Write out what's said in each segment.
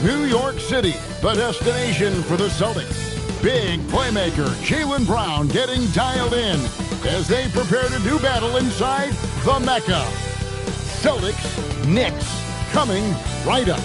New York City, the destination for the Celtics. Big playmaker Jaylen Brown getting dialed in as they prepare to do battle inside the Mecca. Celtics, Knicks, coming right up.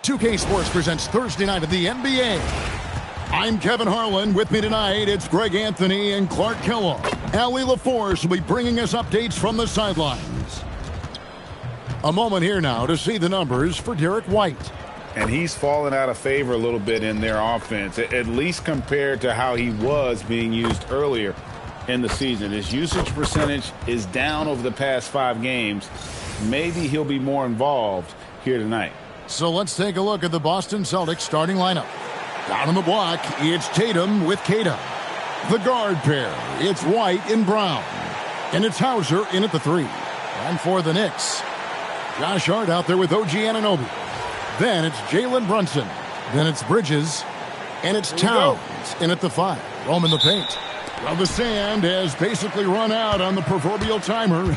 BOS Sports presents Thursday night of the NBA. I'm Kevin Harlan. With me tonight, it's Greg Anthony and Clark Kellogg. Allie LaForce will be bringing us updates from the sidelines. A moment here now to see the numbers for Derek White. And he's fallen out of favor a little bit in their offense, at least compared to how he was being used earlier in the season. His usage percentage is down over the past 5 games. Maybe he'll be more involved here tonight. So let's take a look at the Boston Celtics starting lineup. Down on the block, it's Tatum with Keita. The guard pair, it's White and Brown. And it's Hauser in at the 3. And for the Knicks, Josh Hart out there with OG Anunoby. Then it's Jalen Brunson. Then it's Bridges. And it's Towns in at the 5. Roaming the paint. Well, the sand has basically run out on the proverbial timer.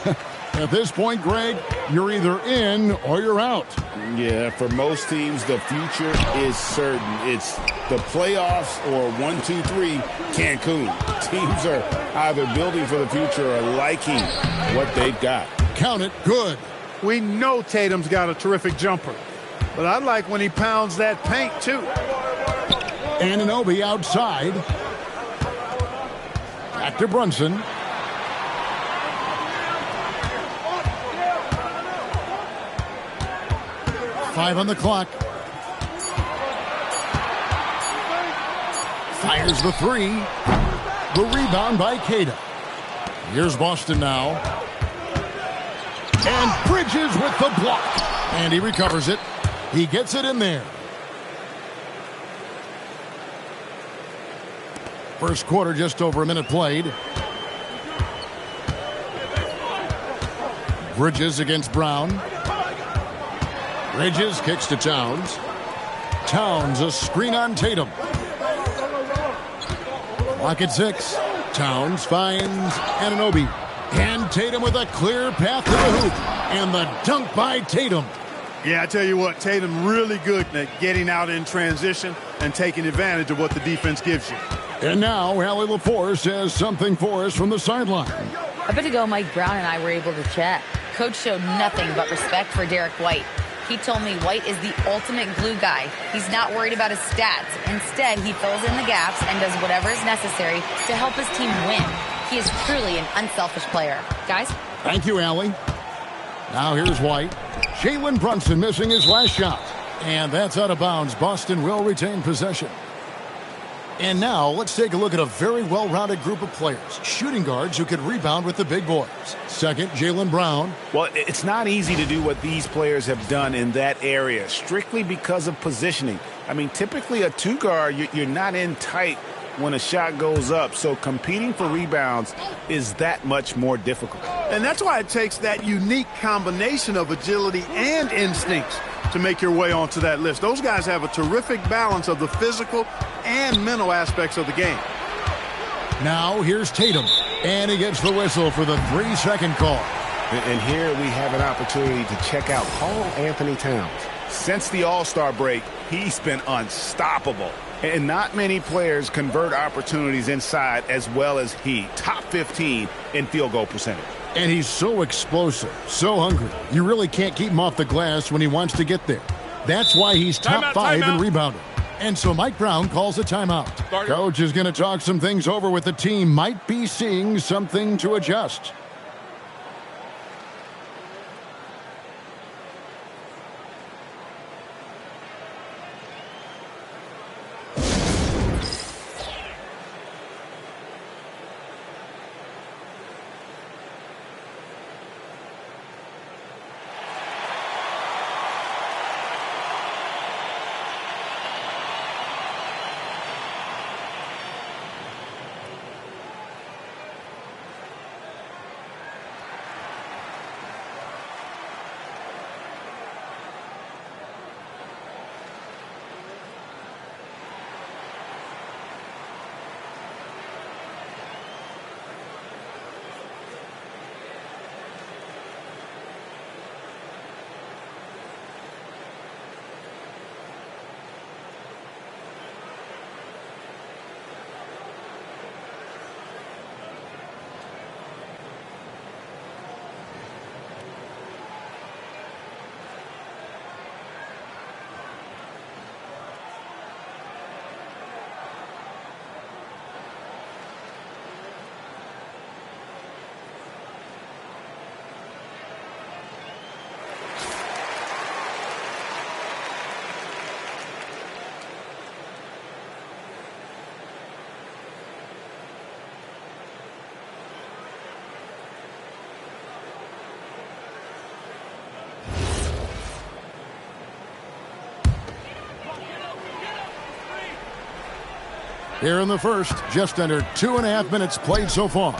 At this point, Greg, you're either in or you're out. Yeah, for most teams, the future is certain. It's the playoffs or 1, 2, 3, Cancun. Teams are either building for the future or liking what they've got. Count it. Good. We know Tatum's got a terrific jumper, but I like when he pounds that paint, too. Anunoby outside. Back to Brunson. Five on the clock. Fires the 3. The rebound by Keita. Here's Boston now. And Bridges with the block. And he recovers it. He gets it in there. First quarter, just over a minute played. Bridges against Brown. Bridges kicks to Towns. Towns, a screen on Tatum. Clock at 6. Towns finds Anunoby. And Tatum with a clear path to the hoop. And the dunk by Tatum. Yeah, I tell you what, Tatum really good at getting out in transition and taking advantage of what the defense gives you. And now, Allie LaForce has something for us from the sideline. A bit ago, Mike Brown and I were able to chat. Coach showed nothing but respect for Derek White. He told me White is the ultimate glue guy. He's not worried about his stats. Instead, he fills in the gaps and does whatever is necessary to help his team win. He is truly an unselfish player. Guys? Thank you, Allie. Now here's White. Jalen Brunson missing his last shot. And that's out of bounds. Boston will retain possession. And now let's take a look at a very well-rounded group of players. Shooting guards who could rebound with the big boys. Second, Jaylen Brown. Well, it's not easy to do what these players have done in that area, strictly because of positioning. I mean, typically a 2-guard, you're not in tight when a shot goes up, so competing for rebounds is that much more difficult. And that's why it takes that unique combination of agility and instincts to make your way onto that list. Those guys have a terrific balance of the physical and mental aspects of the game. Now here's Tatum, and he gets the whistle for the 3-second call. And here we have an opportunity to check out Karl Anthony Towns. Since the All-Star break, he's been unstoppable. And not many players convert opportunities inside as well as he. Top 15 in field goal percentage. And he's so explosive, so hungry. You really can't keep him off the glass when he wants to get there. That's why he's top 5 in rebounding. And so Mike Brown calls a timeout. Coach is going to talk some things over with the team. Might be seeing something to adjust. Here in the first, just under 2.5 minutes played so far.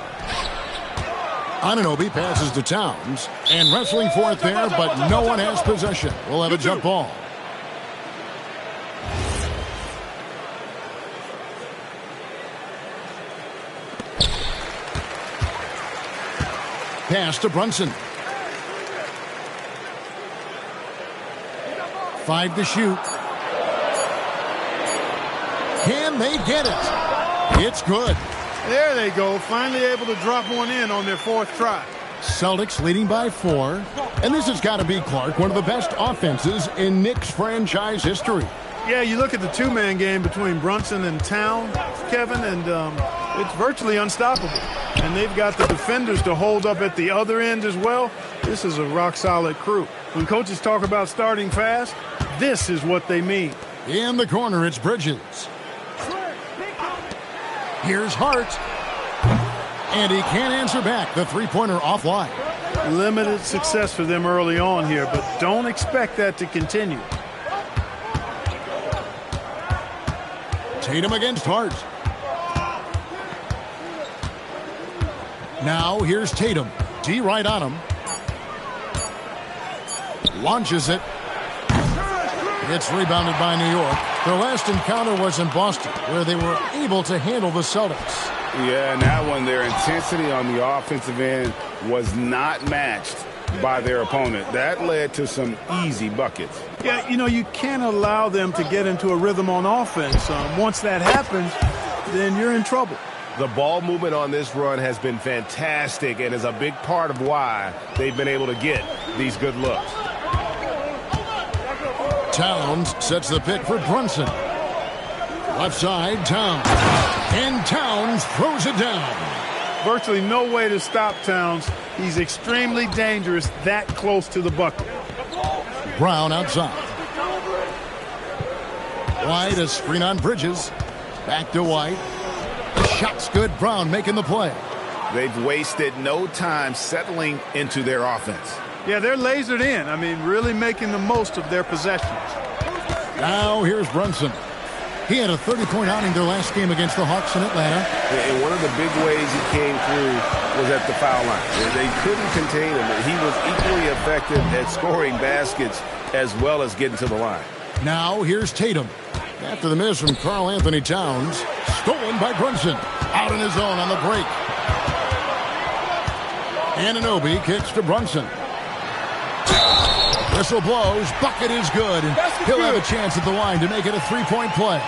Anunoby passes to Towns, and wrestling for it there, but no one has possession. We'll have a jump ball. Pass to Brunson. 5 to shoot. Can they get it? It's good. There they go. Finally able to drop one in on their 4th try. Celtics leading by 4. And this has got to be, Clark, one of the best offenses in Knicks franchise history. Yeah, you look at the two-man game between Brunson and Town, Kevin, and it's virtually unstoppable. And they've got the defenders to hold up at the other end as well. This is a rock-solid crew. When coaches talk about starting fast, this is what they mean. In the corner, it's Bridges. Here's Hart. And he can't answer back. The three-pointer offline. Limited success for them early on here, but don't expect that to continue. Tatum against Hart. Now here's Tatum. D right on him. Launches it. It's rebounded by New York. Their last encounter was in Boston, where they were able to handle the Celtics. Yeah, and that one, their intensity on the offensive end was not matched by their opponent. That led to some easy buckets. Yeah, you know, you can't allow them to get into a rhythm on offense. Once that happens, then you're in trouble. The ball movement on this run has been fantastic and is a big part of why they've been able to get these good looks. Towns sets the pick for Brunson. Left side, Towns. And Towns throws it down. Virtually no way to stop Towns. He's extremely dangerous that close to the bucket. Brown outside. White, a screen on Bridges. Back to White. The shot's good. Brown making the play. They've wasted no time settling into their offense. Yeah, they're lasered in. I mean, really making the most of their possessions. Now here's Brunson. He had a 30-point outing their last game against the Hawks in Atlanta. And one of the big ways he came through was at the foul line. They couldn't contain him. He was equally effective at scoring baskets as well as getting to the line. Now here's Tatum. After the miss from Karl Anthony Towns, stolen by Brunson. Out in his own on the break. Anunoby kicks to Brunson. Whistle blows. Bucket is good. And he'll have a chance at the line to make it a three-point play.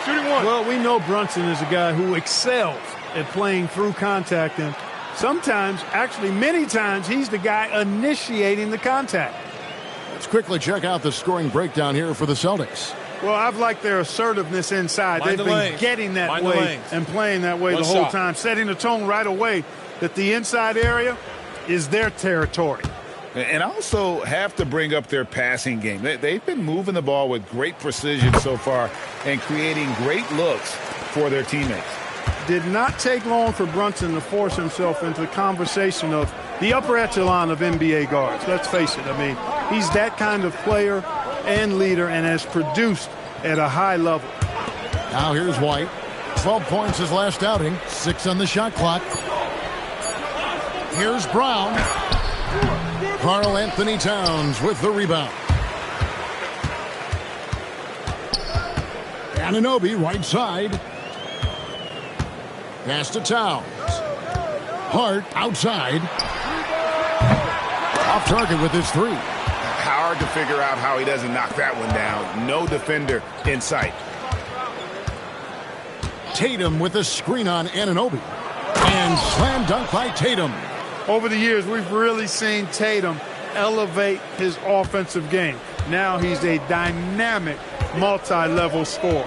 Shooting one. Well, we know Brunson is a guy who excels at playing through contact. And sometimes, actually many times, he's the guy initiating the contact. Let's quickly check out the scoring breakdown here for the Celtics. Well, I've liked their assertiveness inside. They've been getting that way and playing that way the whole time, setting the tone right away that the inside area is their territory. And also have to bring up their passing game. They've been moving the ball with great precision so far and creating great looks for their teammates. Did not take long for Brunson to force himself into the conversation of the upper echelon of NBA guards. Let's face it. I mean, he's that kind of player and leader and has produced at a high level. Now here's White. 12 points his last outing. 6 on the shot clock. Here's Brown. Karl Anthony Towns with the rebound. Anunoby right side. Pass to Towns. Hart outside. Off target with his three. Hard to figure out how he doesn't knock that one down. No defender in sight. Tatum with a screen on Anunoby. And slam dunk by Tatum. Over the years, we've really seen Tatum elevate his offensive game. Now he's a dynamic, multi-level scorer.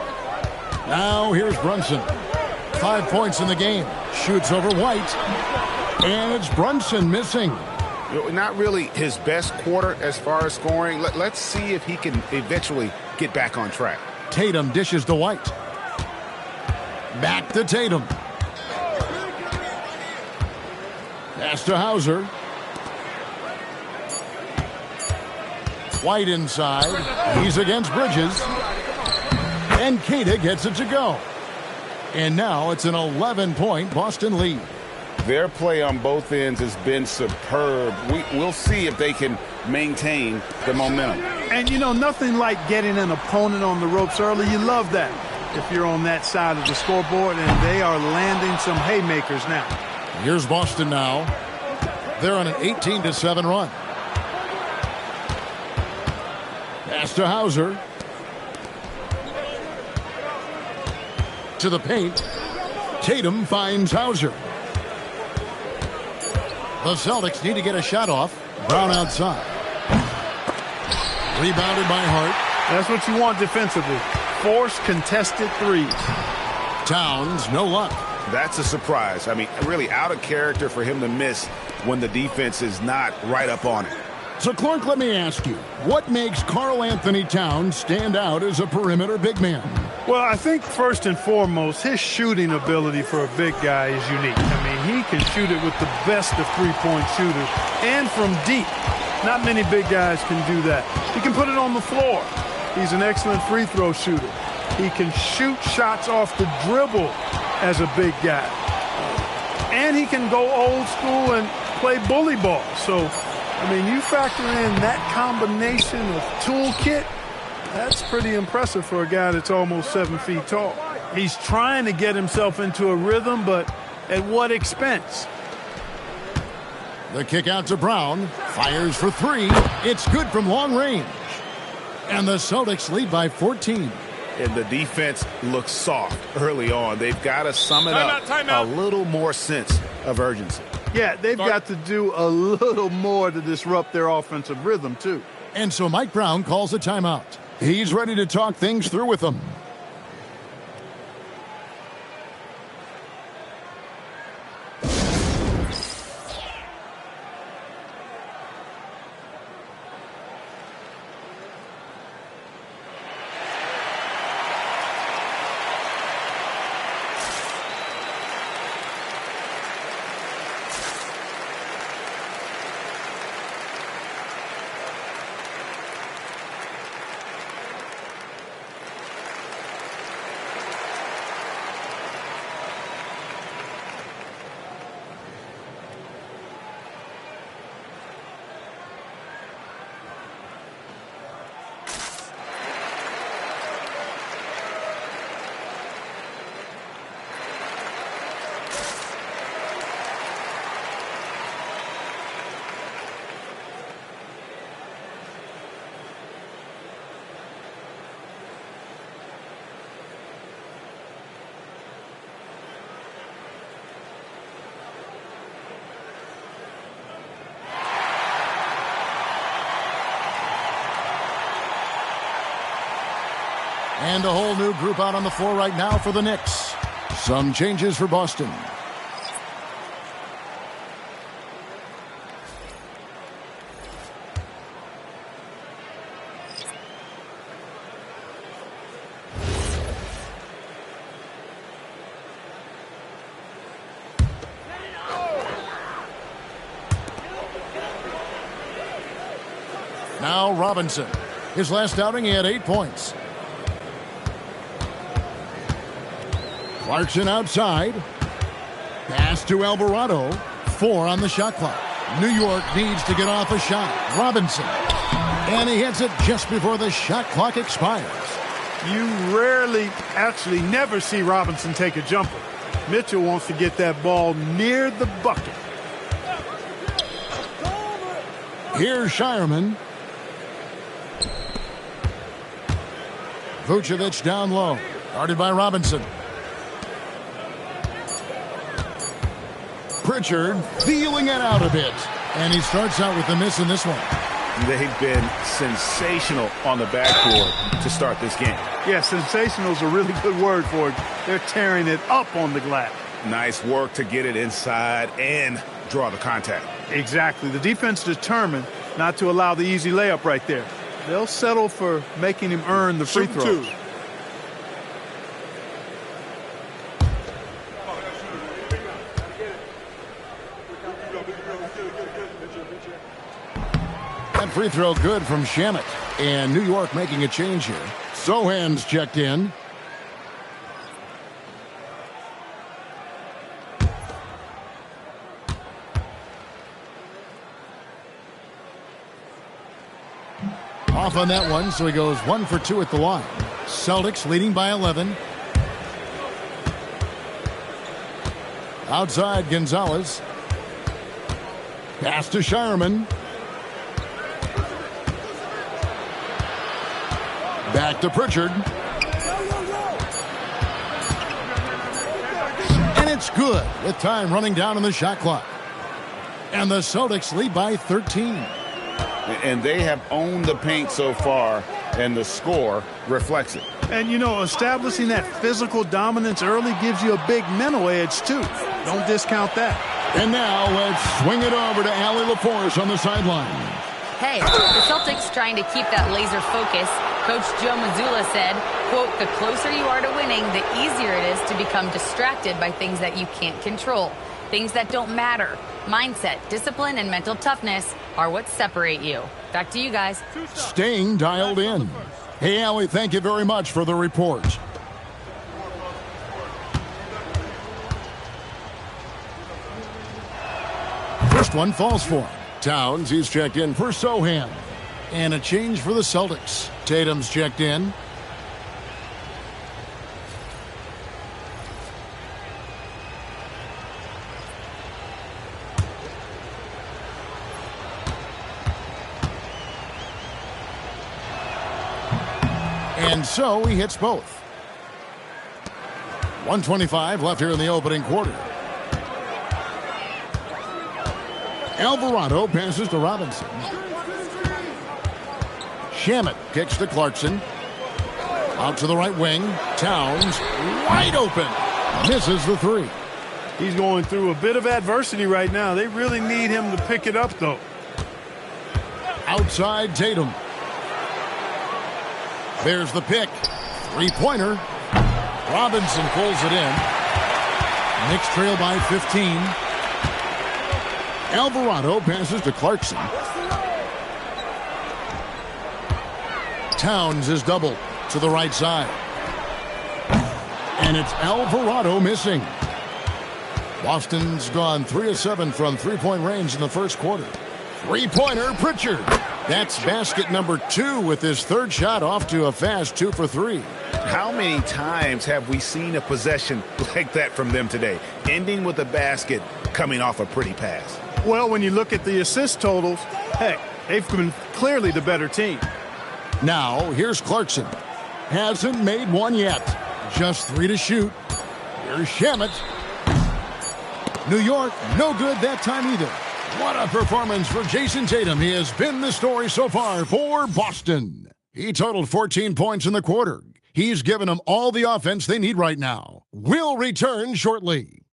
Now here's Brunson. 5 points in the game. Shoots over White. And it's Brunson missing. Not really his best quarter as far as scoring. Let's see if he can eventually get back on track. Tatum dishes to White. Back to Tatum. Pass to Hauser. White inside. He's against Bridges. And Keita gets it to go. And now it's an 11-point Boston lead. Their play on both ends has been superb. We'll see if they can maintain the momentum. And, you know, nothing like getting an opponent on the ropes early. You love that if you're on that side of the scoreboard, and they are landing some haymakers now. Here's Boston now. They're on an 18-7 run. Pass to Hauser. To the paint. Tatum finds Hauser. The Celtics need to get a shot off. Brown outside. Rebounded by Hart. That's what you want defensively. Force contested threes. Towns, no luck. That's a surprise. I mean, really out of character for him to miss when the defense is not right up on it. So, Clark, let me ask you, what makes Karl Anthony Towns stand out as a perimeter big man? Well, I think first and foremost, his shooting ability for a big guy is unique. I mean, he can shoot it with the best of three-point shooters and from deep. Not many big guys can do that. He can put it on the floor. He's an excellent free throw shooter. He can shoot shots off the dribble as a big guy. And he can go old school and play bully ball. So, I mean, you factor in that combination of toolkit, that's pretty impressive for a guy that's almost 7 feet tall. He's trying to get himself into a rhythm, but at what expense? The kick out to Brown. Fires for three. It's good from long range. And the Celtics lead by 14. And the defense looks soft early on. They've got to sum it up a little more sense of urgency. Yeah, they've got to do a little more to disrupt their offensive rhythm, too. And so Mike Brown calls a timeout. He's ready to talk things through with them. And a whole new group out on the floor right now for the Knicks. Some changes for Boston. Now Robinson. His last outing, he had 8 points. Clarkson outside. Pass to Alvarado. 4 on the shot clock. New York needs to get off a shot. Robinson. And he hits it just before the shot clock expires. You rarely, actually never see Robinson take a jumper. Mitchell wants to get that ball near the bucket. Here's Shireman. Vucevic down low. Guarded by Robinson. Pritchard feeling it out a bit. And he starts out with a miss in this one. They've been sensational on the backboard to start this game. Yeah, sensational is a really good word for it. They're tearing it up on the glass. Nice work to get it inside and draw the contact. Exactly. The defense determined not to allow the easy layup right there. They'll settle for making him earn the free throws. That free throw good from Shamet. And New York making a change here. Sohan's checked in. Off on that one, so he goes 1 for 2 at the line. Celtics leading by 11. Outside Gonzalez. Pass to Shireman. Back to Pritchard. And it's good with time running down on the shot clock. And the Celtics lead by 13. And they have owned the paint so far, and the score reflects it. And, you know, establishing that physical dominance early gives you a big mental edge, too. Don't discount that. And now let's swing it over to Allie LaForce on the sideline. Hey, the Celtics trying to keep that laser focus. Coach Joe Mazzulla said, quote, "The closer you are to winning, the easier it is to become distracted by things that you can't control. Things that don't matter. Mindset, discipline, and mental toughness are what separate you." Back to you guys. Staying dialed in. Hey, Allie, thank you very much for the report. First one falls for him. Towns, he's checked in for Sohan. And a change for the Celtics. Tatum's checked in. And so he hits both. 1:25 left here in the opening quarter. Alvarado passes to Robinson. Shamet kicks to Clarkson. Out to the right wing. Towns wide open. Misses the three. He's going through a bit of adversity right now. They really need him to pick it up, though. Outside Tatum. There's the pick. Three-pointer. Robinson pulls it in. Knicks trail by 15. Alvarado passes to Clarkson. Towns is doubled to the right side. And it's Alvarado missing. Boston's gone 3 of 7 from three-point range in the first quarter. Three-pointer, Pritchard. That's basket number 2 with his third shot off to a fast 2 for 3. How many times have we seen a possession like that from them today, ending with a basket coming off a pretty pass? Well, when you look at the assist totals, heck, they've been clearly the better team. Now, here's Clarkson. Hasn't made one yet. Just 3 to shoot. Here's Shamet. New York, no good that time either. What a performance for Jason Tatum. He has been the story so far for Boston. He totaled 14 points in the quarter. He's given them all the offense they need right now. We'll return shortly.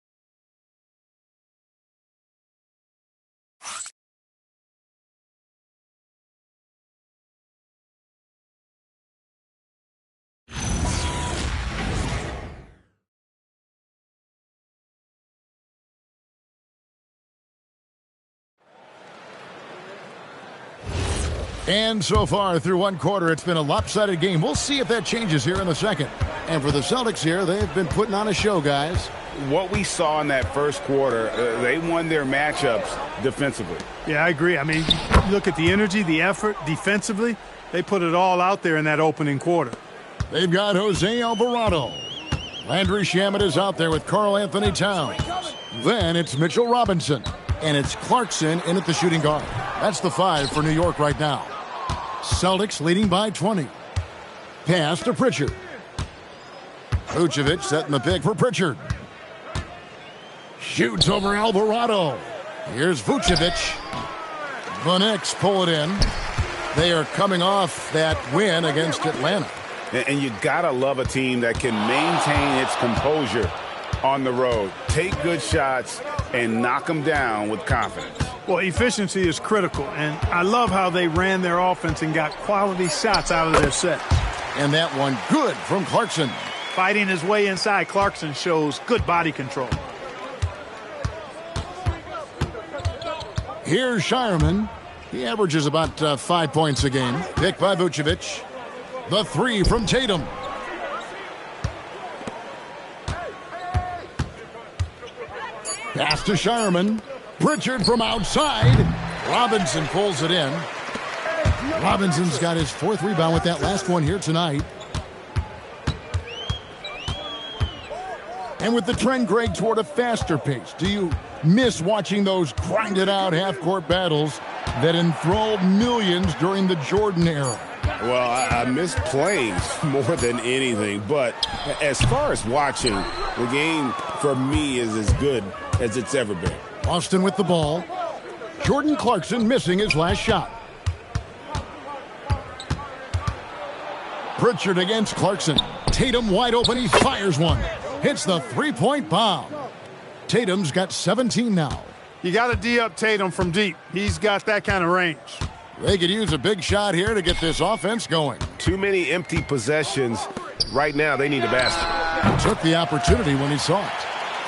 And so far through one quarter, it's been a lopsided game. We'll see if that changes here in the second. And for the Celtics here, they've been putting on a show, guys. What we saw in that first quarter, they won their matchups defensively. Yeah, I agree. I mean, look at the energy, the effort defensively. They put it all out there in that opening quarter. They've got Jose Alvarado. Landry Shamet is out there with Karl Anthony Towns. Then it's Mitchell Robinson. And it's Clarkson in at the shooting guard. That's the 5 for New York right now. Celtics leading by 20. Pass to Pritchard. Vucevic setting the pick for Pritchard. Shoots over Alvarado. Here's Vucevic. The Knicks pull it in. They are coming off that win against Atlanta. And you gotta love a team that can maintain its composure on the road. Take good shots and knock them down with confidence. Well, efficiency is critical, and I love how they ran their offense and got quality shots out of their set. And that one good from Clarkson. Fighting his way inside, Clarkson shows good body control. Here's Shireman. He averages about 5 points a game. Picked by Vucevic. The 3 from Tatum. Pass to Shireman. Pritchard from outside. Robinson pulls it in. Robinson's got his 4th rebound with that last one here tonight. And with the trend, Greg, toward a faster pace, do you miss watching those grinded-out half-court battles that enthralled millions during the Jordan era? Well, I miss playing more than anything. But as far as watching, the game for me is as good as it's ever been. Boston with the ball. Jordan Clarkson missing his last shot. Pritchard against Clarkson. Tatum wide open. He fires one. Hits the three-point bomb. Tatum's got 17 now. You got to D-up Tatum from deep. He's got that kind of range. They could use a big shot here to get this offense going. Too many empty possessions. Right now, they need a basket. He took the opportunity when he saw it.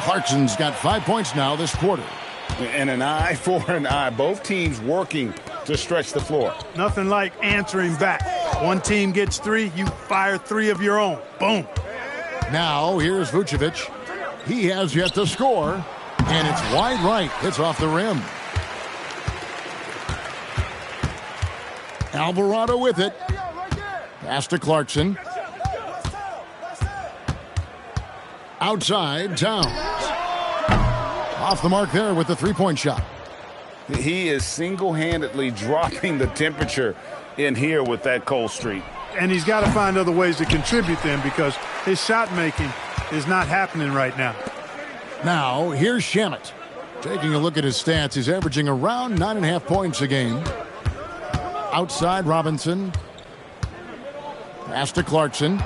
Clarkson's got 5 points now this quarter. And an eye for an eye. Both teams working to stretch the floor. Nothing like answering back. One team gets 3, you fire 3 of your own. Boom. Now, here's Vucevic. He has yet to score, and it's wide right. It's off the rim. Alvarado with it. Pass to Clarkson. Outside, Towns. Off the mark there with the three-point shot. He is single-handedly dropping the temperature in here with that cold streak. And he's got to find other ways to contribute then, because his shot making is not happening right now. Now, here's Shamet. Taking a look at his stats, he's averaging around 9.5 points a game. Outside, Robinson. Pass to Clarkson.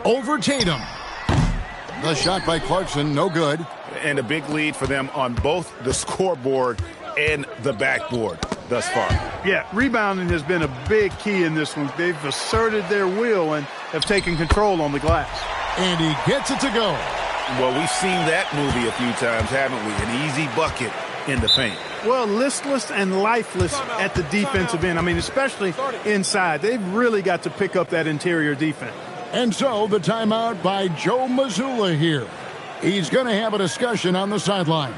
Over Tatum. The shot by Clarkson, no good. And a big lead for them on both the scoreboard and the backboard thus far. Yeah, rebounding has been a big key in this one. They've asserted their will and have taken control on the glass. And he gets it to go. Well, we've seen that movie a few times, haven't we? An easy bucket in the paint. Well, listless and lifeless at the defensive end. I mean, especially inside. They've really got to pick up that interior defense. And so the timeout by Joe Mazzulla here. He's going to have a discussion on the sideline.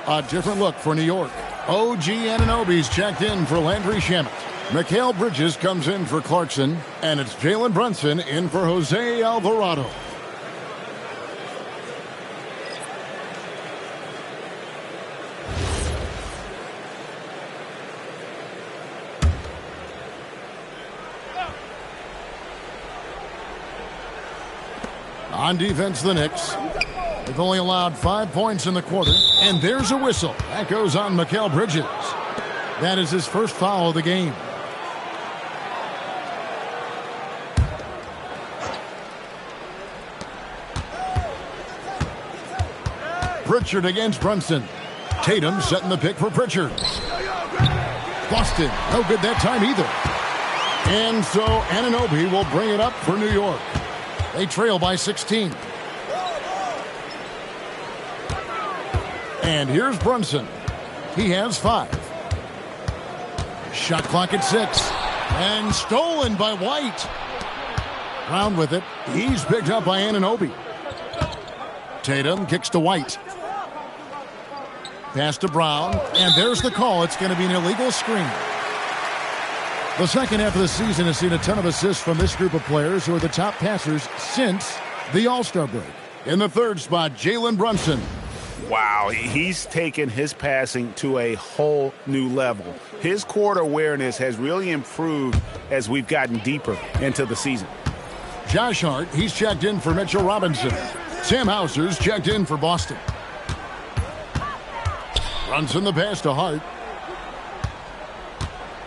A different look for New York. OG Anunoby's checked in for Landry Shamet. Mikal Bridges comes in for Clarkson. And it's Jalen Brunson in for Jose Alvarado. On defense, the Knicks. They've only allowed 5 points in the quarter. And there's a whistle. That goes on Mikal Bridges. That is his first foul of the game. Pritchard against Brunson. Tatum setting the pick for Pritchard. Boston, no good that time either. And so Anunoby will bring it up for New York. They trail by 16. And here's Brunson. He has 5. Shot clock at 6. And stolen by White. Brown with it. He's picked up by Anunoby. Tatum kicks to White. Pass to Brown. And there's the call. It's going to be an illegal screen. The second half of the season has seen a ton of assists from this group of players who are the top passers since the All-Star break. In the third spot, Jalen Brunson. Wow, he's taken his passing to a whole new level. His court awareness has really improved as we've gotten deeper into the season. Josh Hart, he's checked in for Mitchell Robinson. Sam Hauser's checked in for Boston. Brunson the pass to Hart.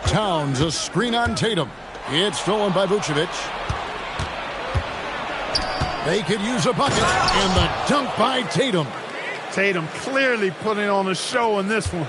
Towns a screen on Tatum. It's stolen by Vucevic. They could use a bucket, and the dunk by Tatum. Tatum clearly putting on a show in this one,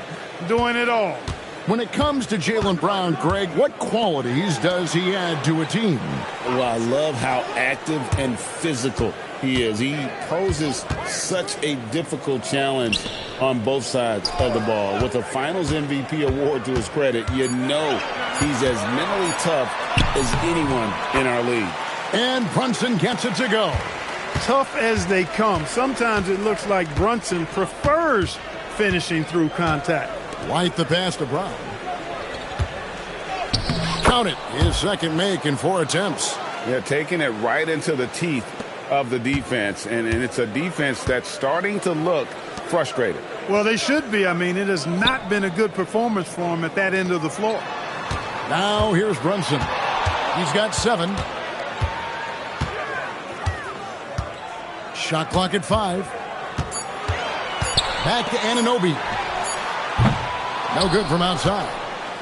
doing it all. When it comes to Jaylen Brown, Greg, what qualities does he add to a team? Well, I love how active and physical he is. He poses such a difficult challenge on both sides of the ball. With a Finals MVP award to his credit, you know he's as mentally tough as anyone in our league. And Brunson gets it to go. Tough as they come. Sometimes it looks like Brunson prefers finishing through contact. White the pass to Brown. Count it. His second make in 4 attempts. Yeah, taking it right into the teeth of the defense. And it's a defense that's starting to look frustrated. Well, they should be. I mean, it has not been a good performance for him at that end of the floor. Now here's Brunson. He's got 7. Shot clock at 5. Back to Anunoby. No good from outside.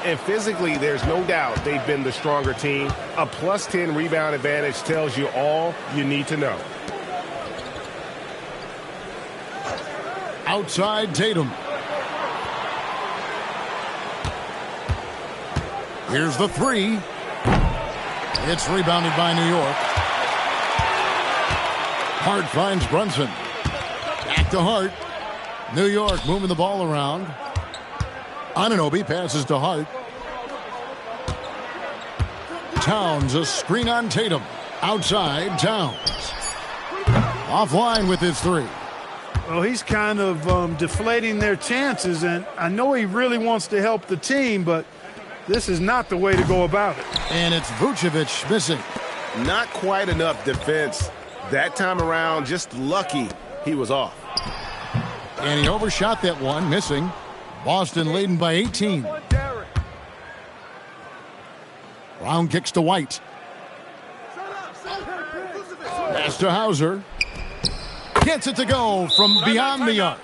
And physically, there's no doubt they've been the stronger team. A +10 rebound advantage tells you all you need to know. Outside Tatum. Here's the 3. It's rebounded by New York. Hart finds Brunson. Back to Hart. New York moving the ball around. Anunoby passes to Hart. Towns a screen on Tatum. Outside Towns. Offline with his 3. Well, he's kind of deflating their chances, and I know he really wants to help the team, but this is not the way to go about it. And it's Vucevic missing. Not quite enough defense that time around. Just lucky he was off. And he overshot that one, missing. Boston leading by 18. Brown kicks to White. Pass to Hauser. Gets it to go from beyond the arc.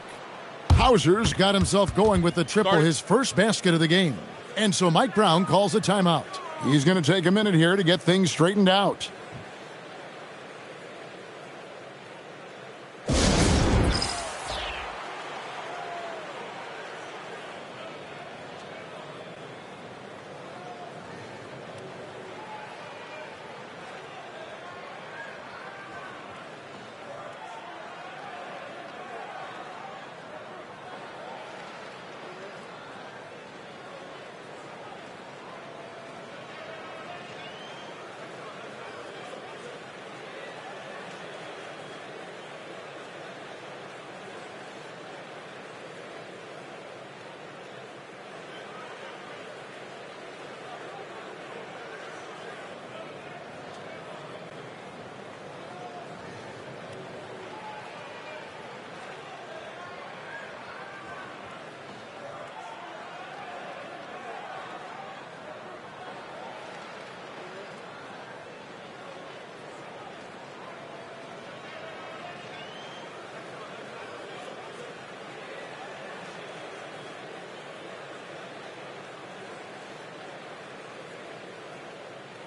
Hauser's got himself going with the triple, his first basket of the game. And so Mike Brown calls a timeout. He's going to take a minute here to get things straightened out.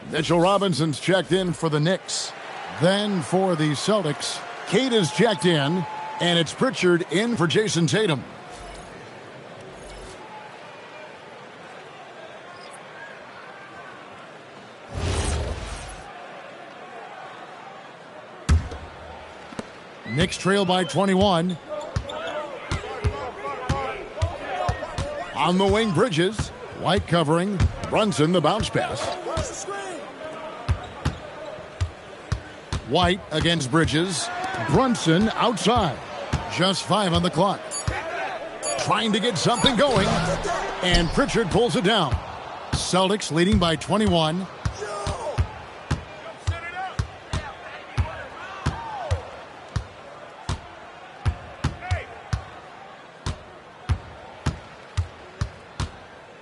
Mitchell Robinson's checked in for the Knicks. Then for the Celtics, Kate is checked in, and it's Pritchard in for Jason Tatum. Knicks trail by 21. On the wing, Bridges. White covering. Brunson, the bounce pass. White against Bridges. Brunson outside. Just 5 on the clock. Trying to get something going. And Pritchard pulls it down. Celtics leading by 21.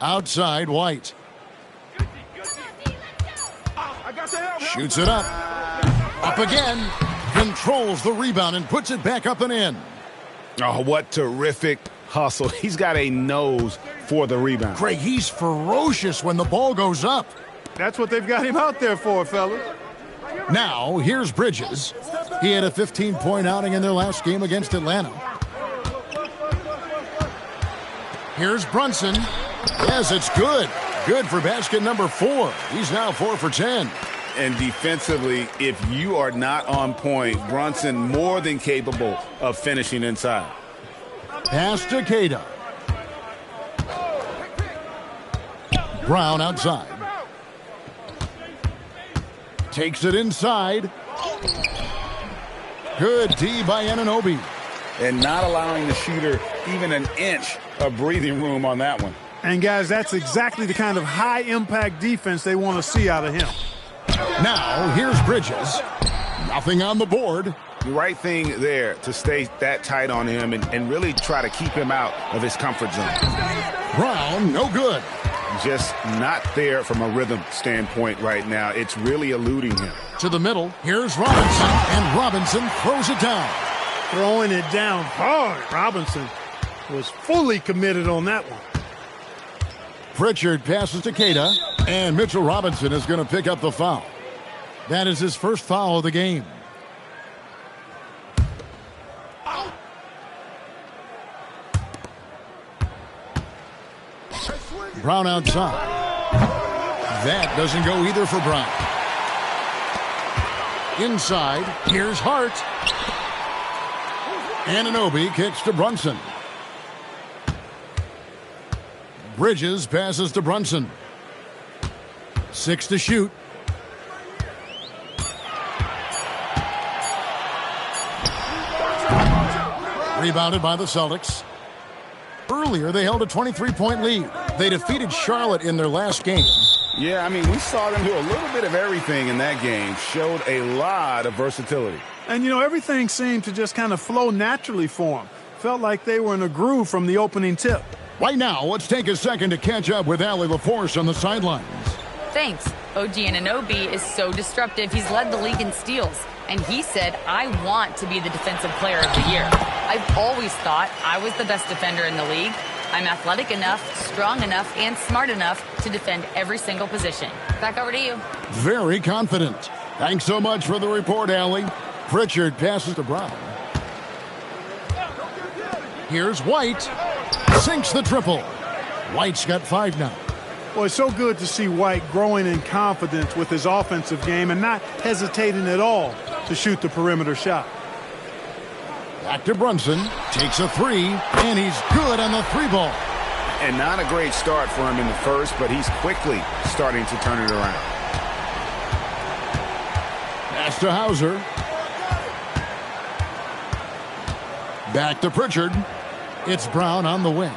Outside, White. Shoots it up. Up again. Controls the rebound and puts it back up and in. Oh, what terrific hustle. He's got a nose for the rebound. Craig, he's ferocious when the ball goes up. That's what they've got him out there for, fellas. Now, here's Bridges. He had a 15-point outing in their last game against Atlanta. Here's Brunson. Yes, it's good. Good for basket number 4. He's now 4 for 10. And defensively, if you are not on point, Brunson more than capable of finishing inside. Pass to Keita. Brown outside. Takes it inside. Good D by Anunoby. And not allowing the shooter even an inch of breathing room on that one. And, guys, that's exactly the kind of high-impact defense they want to see out of him. Now, here's Bridges. Nothing on the board. The right thing there to stay that tight on him and really try to keep him out of his comfort zone. Brown, no good. Just not there from a rhythm standpoint right now. It's really eluding him. To the middle, here's Robinson, and Robinson throws it down. Throwing it down hard. Robinson was fully committed on that one. Pritchard passes to Keita, and Mitchell Robinson is going to pick up the foul. That is his first foul of the game. Brown outside. That doesn't go either for Brown. Inside, here's Hart. Anunoby kicks to Brunson. Bridges passes to Brunson. 6 to shoot. Rebounded by the Celtics. Earlier, they held a 23-point lead. They defeated Charlotte in their last game. Yeah, I mean, we saw them do a little bit of everything in that game. Showed a lot of versatility. And, you know, everything seemed to just kind of flow naturally for them. Felt like they were in a groove from the opening tip. Right now, let's take a second to catch up with Allie LaForce on the sidelines. Thanks. OG Anunoby is so disruptive. He's led the league in steals. And he said, I want to be the defensive player of the year. I've always thought I was the best defender in the league. I'm athletic enough, strong enough, and smart enough to defend every single position. Back over to you. Very confident. Thanks so much for the report, Allie. Pritchard passes to Brown. Here's White. Sinks the triple. White's got 5 now. Well, it's so good to see White growing in confidence with his offensive game and not hesitating at all to shoot the perimeter shot. Back to Brunson. Takes a 3, and he's good on the 3-ball. And not a great start for him in the first, but he's quickly starting to turn it around. Pass to Hauser. Back to Pritchard. It's Brown on the wing.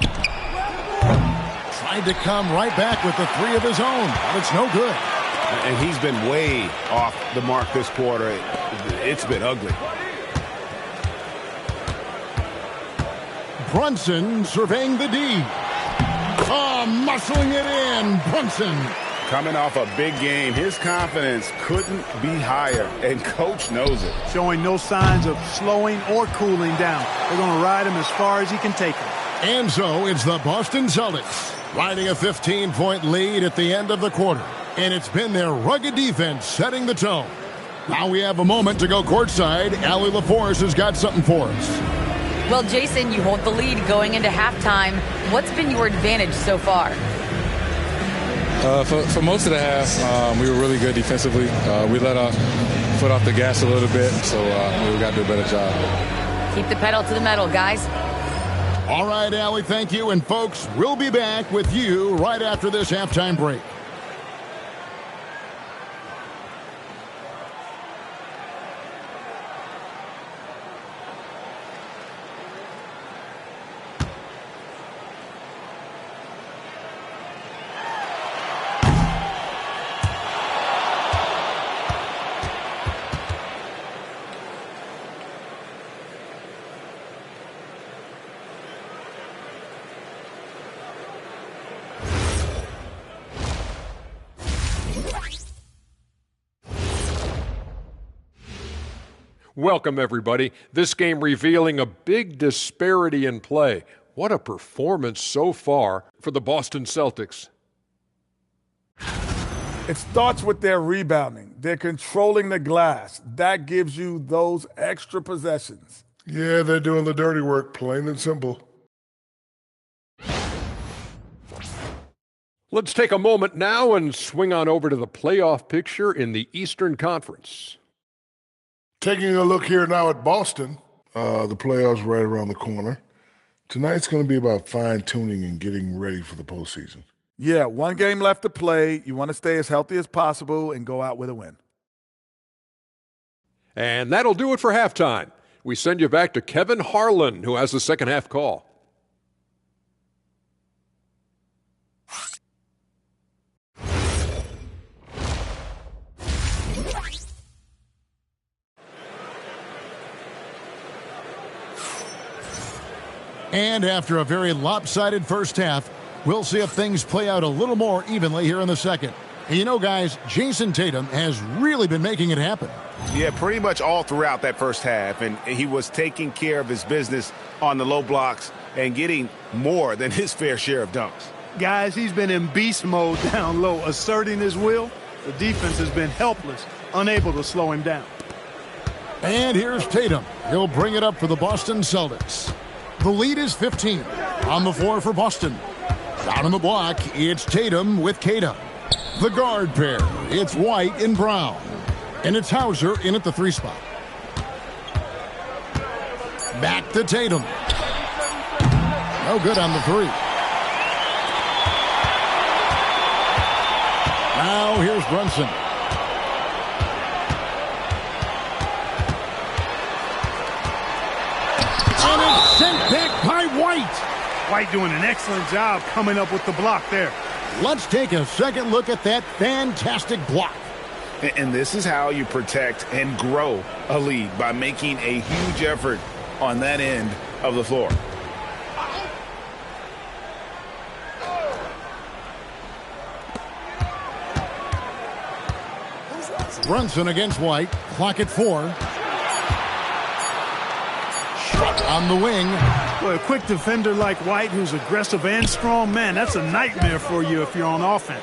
Tried to come right back with the 3 of his own, but it's no good. And he's been way off the mark this quarter. It's been ugly. Brunson surveying the D. Oh, muscling it in. Brunson. Coming off a big game, his confidence couldn't be higher, and coach knows it. Showing no signs of slowing or cooling down. They're going to ride him as far as he can take him. And so it's the Boston Celtics riding a 15-point lead at the end of the quarter. And it's been their rugged defense setting the tone. Now we have a moment to go courtside. Allie LaForce has got something for us. Well, Jason, you hold the lead going into halftime. What's been your advantage so far? For most of the half, we were really good defensively. We let our foot off the gas a little bit, so we got to do a better job. Keep the pedal to the metal, guys. All right, Allie, thank you. And, folks, we'll be back with you right after this halftime break. Welcome, everybody. This game revealing a big disparity in play. What a performance so far for the Boston Celtics. It starts with their rebounding. They're controlling the glass. That gives you those extra possessions. Yeah, they're doing the dirty work, plain and simple. Let's take a moment now and swing on over to the playoff picture in the Eastern Conference. Taking a look here now at Boston, the playoffs right around the corner. Tonight's going to be about fine-tuning and getting ready for the postseason. Yeah, one game left to play. You want to stay as healthy as possible and go out with a win. And that'll do it for halftime. We send you back to Kevin Harlan, who has the second half call. And after a very lopsided first half, we'll see if things play out a little more evenly here in the second. And you know, guys, Jason Tatum has really been making it happen. Yeah, pretty much all throughout that first half. And he was taking care of his business on the low blocks and getting more than his fair share of dunks. Guys, he's been in beast mode down low, asserting his will. The defense has been helpless, unable to slow him down. And here's Tatum. He'll bring it up for the Boston Celtics. The lead is 15. On the floor for Boston. Down on the block, it's Tatum with Kata. The guard pair, it's White and Brown. And it's Hauser in at the 3 spot. Back to Tatum. No good on the 3. Now here's Brunson. And it's sent back by White. White doing an excellent job coming up with the block there. Let's take a second look at that fantastic block. And this is how you protect and grow a lead, by making a huge effort on that end of the floor. Brunson against White. Clock at 4. Shot on the wing. Boy, a quick defender like White, who's aggressive and strong, man, that's a nightmare for you if you're on offense.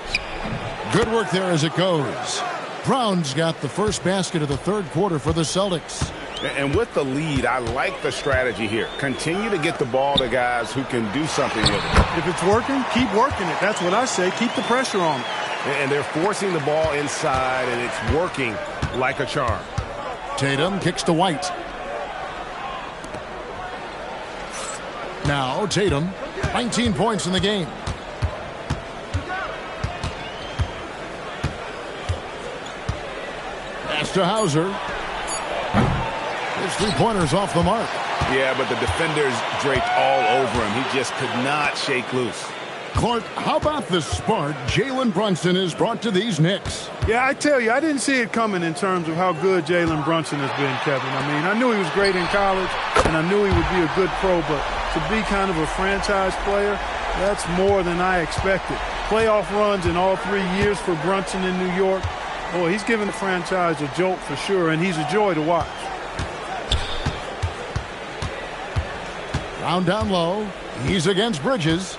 Good work there as it goes. Brown's got the first basket of the third quarter for the Celtics. And with the lead, I like the strategy here. Continue to get the ball to guys who can do something with it. If it's working, keep working it. That's what I say. Keep the pressure on it. And they're forcing the ball inside, and it's working like a charm. Tatum kicks to White. Now Tatum, 19 points in the game. Pass to Hauser. His 3-pointer's off the mark. Yeah, but the defenders draped all over him. He just could not shake loose. Clark, how about the spark Jalen Brunson has brought to these Knicks? Yeah, I tell you, I didn't see it coming in terms of how good Jalen Brunson has been, Kevin. I mean, I knew he was great in college, and I knew he would be a good pro, but to be kind of a franchise player, that's more than I expected. Playoff runs in all 3 years for Brunson in New York. Boy, he's given the franchise a jolt for sure, and he's a joy to watch. Brown down low. He's against Bridges.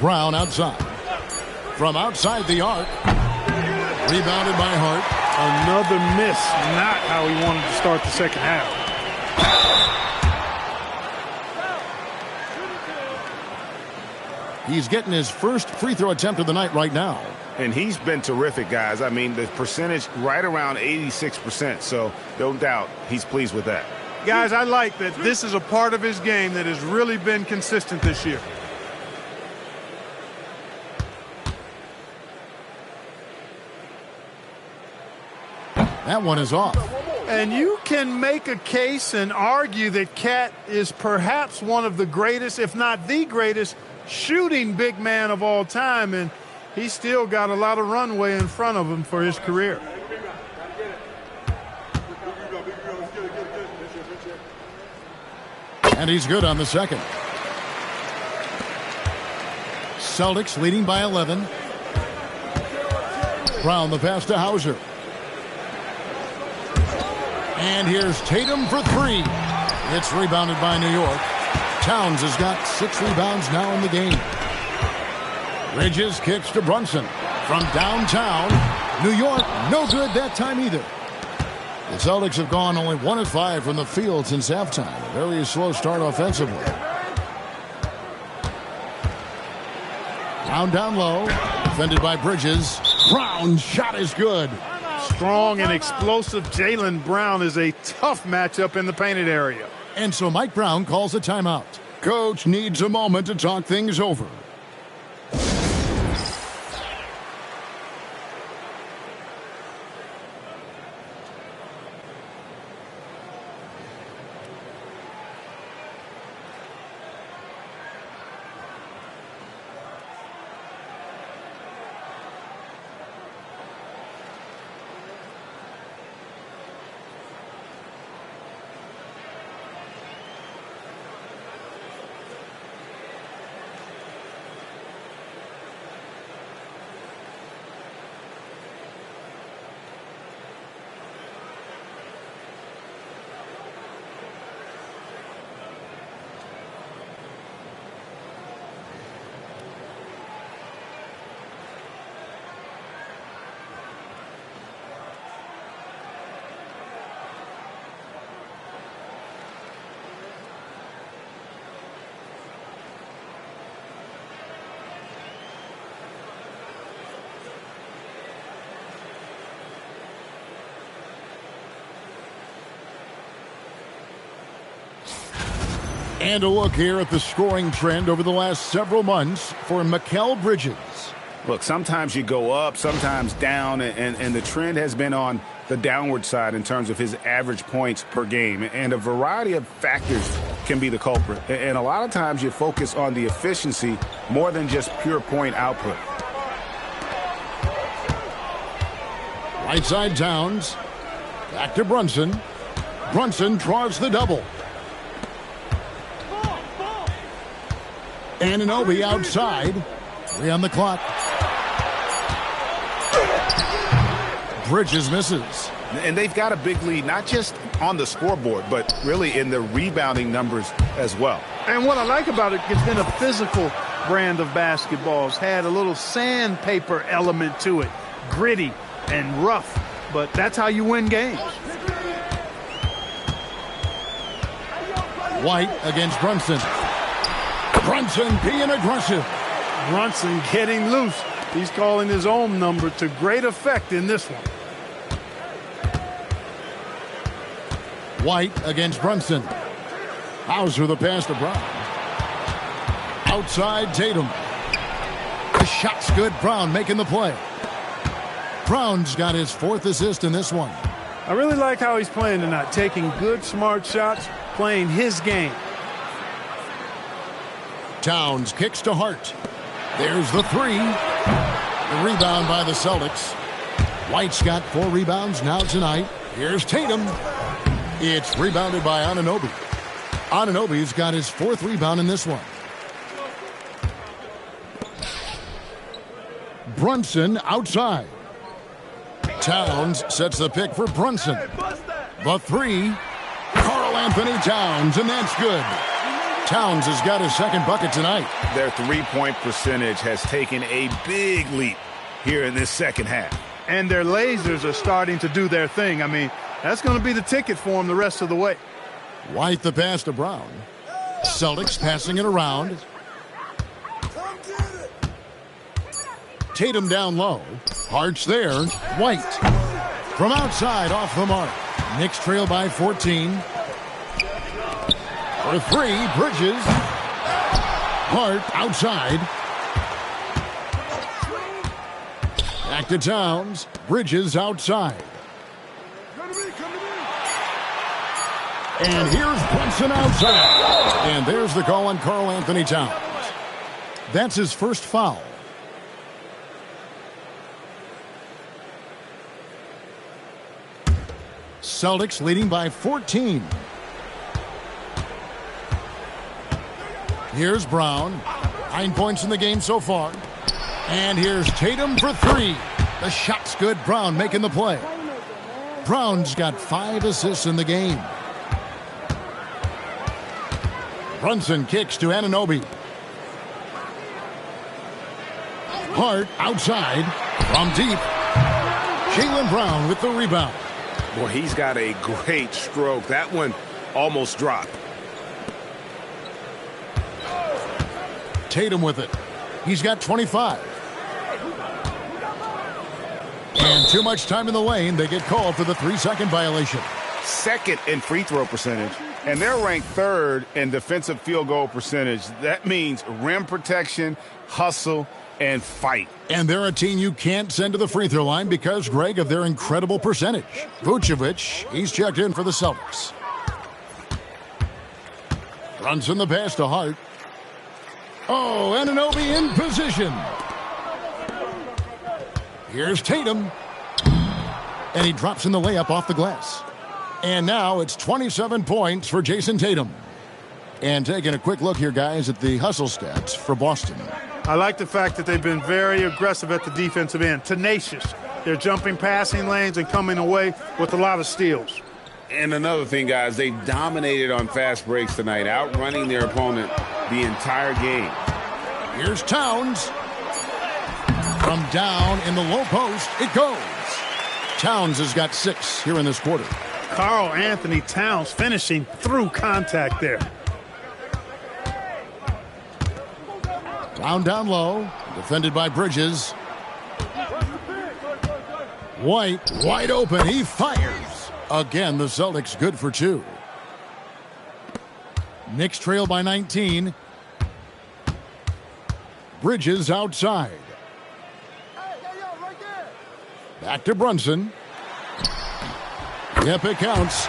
Brown outside. From outside the arc. Rebounded by Hart. Another miss. Not how he wanted to start the second half. He's getting his first free throw attempt of the night right now. And he's been terrific, guys. I mean, the percentage right around 86%. So no doubt he's pleased with that. Guys, I like that this is a part of his game that has really been consistent this year. That one is off. And you can make a case and argue that Cat is perhaps one of the greatest, if not the greatest, shooting big man of all time, and he's still got a lot of runway in front of him for his career. And he's good on the second. Celtics leading by 11. Brown the pass to Hauser. And here's Tatum for three. It's rebounded by New York. Towns has got 6 rebounds now in the game. Bridges kicks to Brunson. From downtown, New York, no good that time either. The Celtics have gone only 1 of 5 from the field since halftime. A very slow start offensively. Brown down low, defended by Bridges. Brown's shot is good. Strong and explosive Jaylen Brown is a tough matchup in the painted area. And so Mike Brown calls a timeout. Coach needs a moment to talk things over. And a look here at the scoring trend over the last several months for Mikal Bridges. Look, sometimes you go up, sometimes down, and the trend has been on the downward side in terms of his average points per game. And a variety of factors can be the culprit. And a lot of times you focus on the efficiency more than just pure point output. Right side Towns. Back to Brunson. Brunson draws the double. Anunoby outside. 3 on the clock. Bridges misses. And they've got a big lead, not just on the scoreboard, but really in the rebounding numbers as well. And what I like about it, it's been a physical brand of basketball. It's had a little sandpaper element to it. Gritty and rough, but that's how you win games. White against Brunson. Brunson being aggressive. Brunson getting loose. He's calling his own number to great effect in this one. White against Brunson. Hauser the pass to Brown. Outside Tatum. The shot's good. Brown making the play. Brown's got his 4th assist in this one. I really like how he's playing tonight. Taking good, smart shots, playing his game. Towns kicks to Hart. There's the 3. The rebound by the Celtics. White's got 4 rebounds now tonight. Here's Tatum. It's rebounded by Anunoby. Anunoby's got his 4th rebound in this one. Brunson outside. Towns sets the pick for Brunson. The 3. Karl Anthony Towns, and that's good. Towns has got his 2nd bucket tonight. Their 3-point percentage has taken a big leap here in this second half. And their lasers are starting to do their thing. I mean, that's going to be the ticket for them the rest of the way. White the pass to Brown. Celtics passing it around. Tatum down low. Hart's there. White. From outside, off the mark. Knicks trail by 14. For 3, Bridges. Hart outside. Back to Towns. Bridges outside. And here's Brunson outside. And there's the call on Karl Anthony Towns. That's his 1st foul. Celtics leading by 14. Here's Brown. 9 points in the game so far. And here's Tatum for 3. The shot's good. Brown making the play. Brown's got 5 assists in the game. Brunson kicks to Anunoby. Hart outside from deep. Jaylen Brown with the rebound. Boy, he's got a great stroke. That one almost dropped. Tatum with it. He's got 25. And too much time in the lane. They get called for the 3-second violation. Second in free throw percentage, and they're ranked 3rd in defensive field goal percentage. That means rim protection, hustle, and fight. And they're a team you can't send to the free throw line because, Greg, of their incredible percentage. Vucevic, he's checked in for the Celtics. Runs in the pass to Hart. Oh, Anunoby in position. Here's Tatum. And he drops in the layup off the glass. And now it's 27 points for Jason Tatum. And taking a quick look here, guys, at the hustle stats for Boston. I like the fact that they've been very aggressive at the defensive end, tenacious. They're jumping passing lanes and coming away with a lot of steals. And another thing, guys, they dominated on fast breaks tonight, outrunning their opponent the entire game. Here's Towns. From down in the low post, it goes. Towns has got 6 here in this quarter. Karl Anthony Towns finishing through contact there. Brown down low, defended by Bridges. White wide open, he fires. Again, the Celtics good for 2. Knicks trail by 19. Bridges outside. Back to Brunson. Yep, it counts.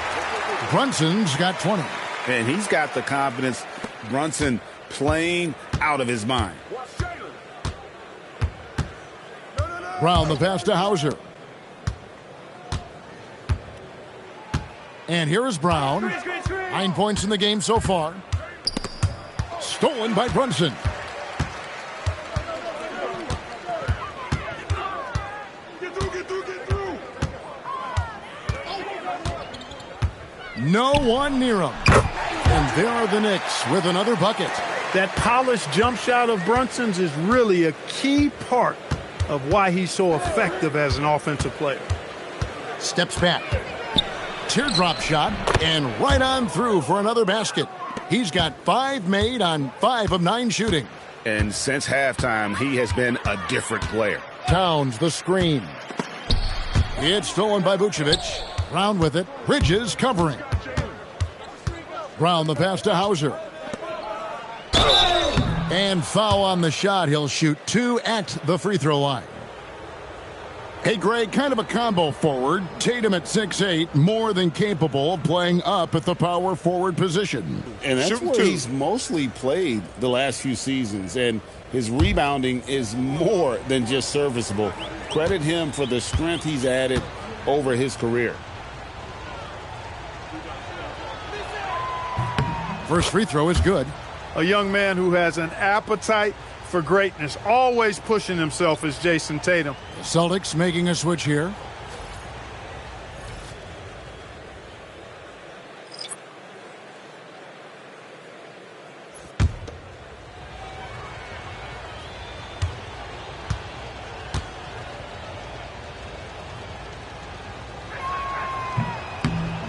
Brunson's got 20. And he's got the confidence. Brunson playing out of his mind. Brown the pass to Hauser. And here is Brown. 9 points in the game so far. Stolen by Brunson. No one near him. And there are the Knicks with another bucket. That polished jump shot of Brunson's is really a key part of why he's so effective as an offensive player. Steps back. Teardrop shot and right on through for another basket. He's got 5 made on 5 of 9 shooting. And since halftime, he has been a different player. Towns the screen. It's stolen by Vucevic. Brown with it. Bridges covering. Brown the pass to Hauser. And foul on the shot. He'll shoot 2 at the free throw line. Hey, Greg, kind of a combo forward. Tatum at 6'8", more than capable of playing up at the power forward position. And that's where he's mostly played the last few seasons. And his rebounding is more than just serviceable. Credit him for the strength he's added over his career. First free throw is good. A young man who has an appetite for greatness, always pushing himself, is Jason Tatum. The Celtics making a switch here.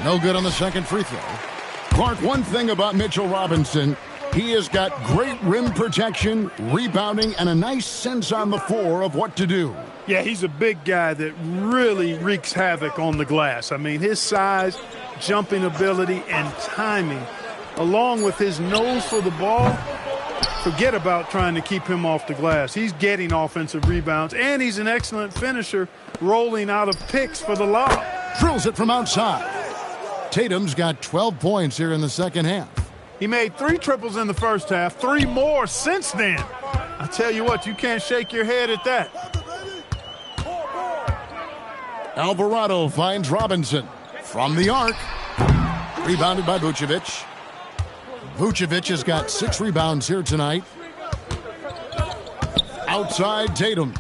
No good on the second free throw. Clark, one thing about Mitchell Robinson, he has got great rim protection, rebounding, and a nice sense on the floor of what to do. Yeah, he's a big guy that really wreaks havoc on the glass. I mean, his size, jumping ability, and timing, along with his nose for the ball, forget about trying to keep him off the glass. He's getting offensive rebounds, and he's an excellent finisher, rolling out of picks for the lob. Drills it from outside. Tatum's got 12 points here in the second half. He made 3 triples in the first half, 3 more since then. I tell you what, you can't shake your head at that. Alvarado finds Robinson from the arc. Rebounded by Vucevic. Vucevic has got 6 rebounds here tonight. Outside Tatum.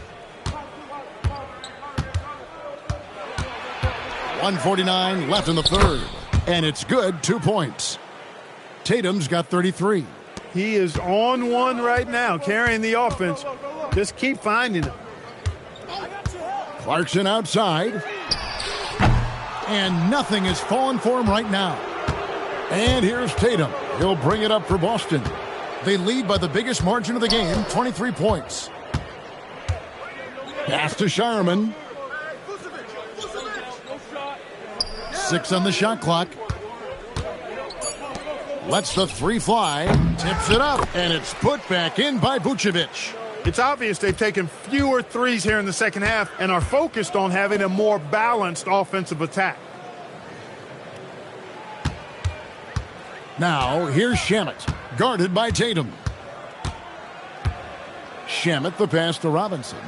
1:49 left in the third. And it's good, 2 points. Tatum's got 33. He is on one right now, carrying the offense. Just keep finding him. Clarkson outside. And nothing is falling for him right now. And here's Tatum. He'll bring it up for Boston. They lead by the biggest margin of the game, 23 points. Pass to Shireman. 6 on the shot clock. Lets the three fly. Tips it up. And it's put back in by Vucevic. It's obvious they've taken fewer threes here in the second half and are focused on having a more balanced offensive attack. Now, here's Shamet, guarded by Tatum. Shamet, the pass to Robinson.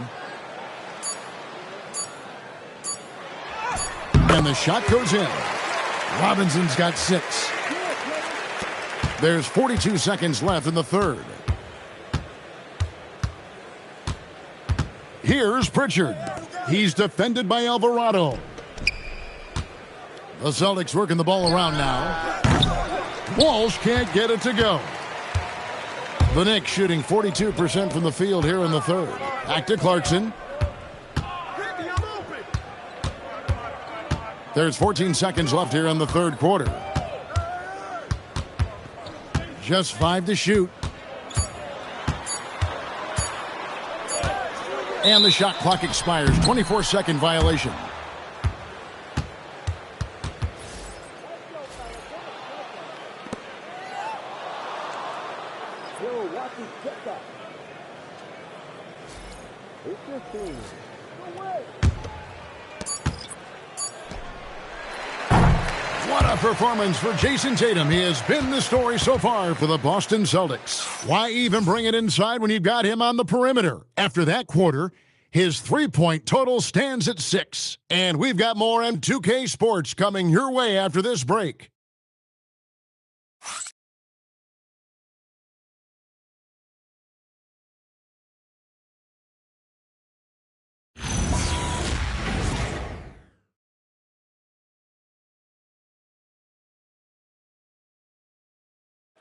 And the shot goes in. Robinson's got 6. There's 42 seconds left in the third. Here's Pritchard. He's defended by Alvarado. The Celtics working the ball around now. Walsh can't get it to go. The Knicks shooting 42% from the field here in the third. Back to Clarkson. There's 14 seconds left here in the third quarter. Just 5 to shoot. And the shot clock expires. 24-second violation. What a performance for Jason Tatum. He has been the story so far for the Boston Celtics. Why even bring it inside when you've got him on the perimeter? After that quarter, his three-point total stands at 6. And we've got more M2K Sports coming your way after this break.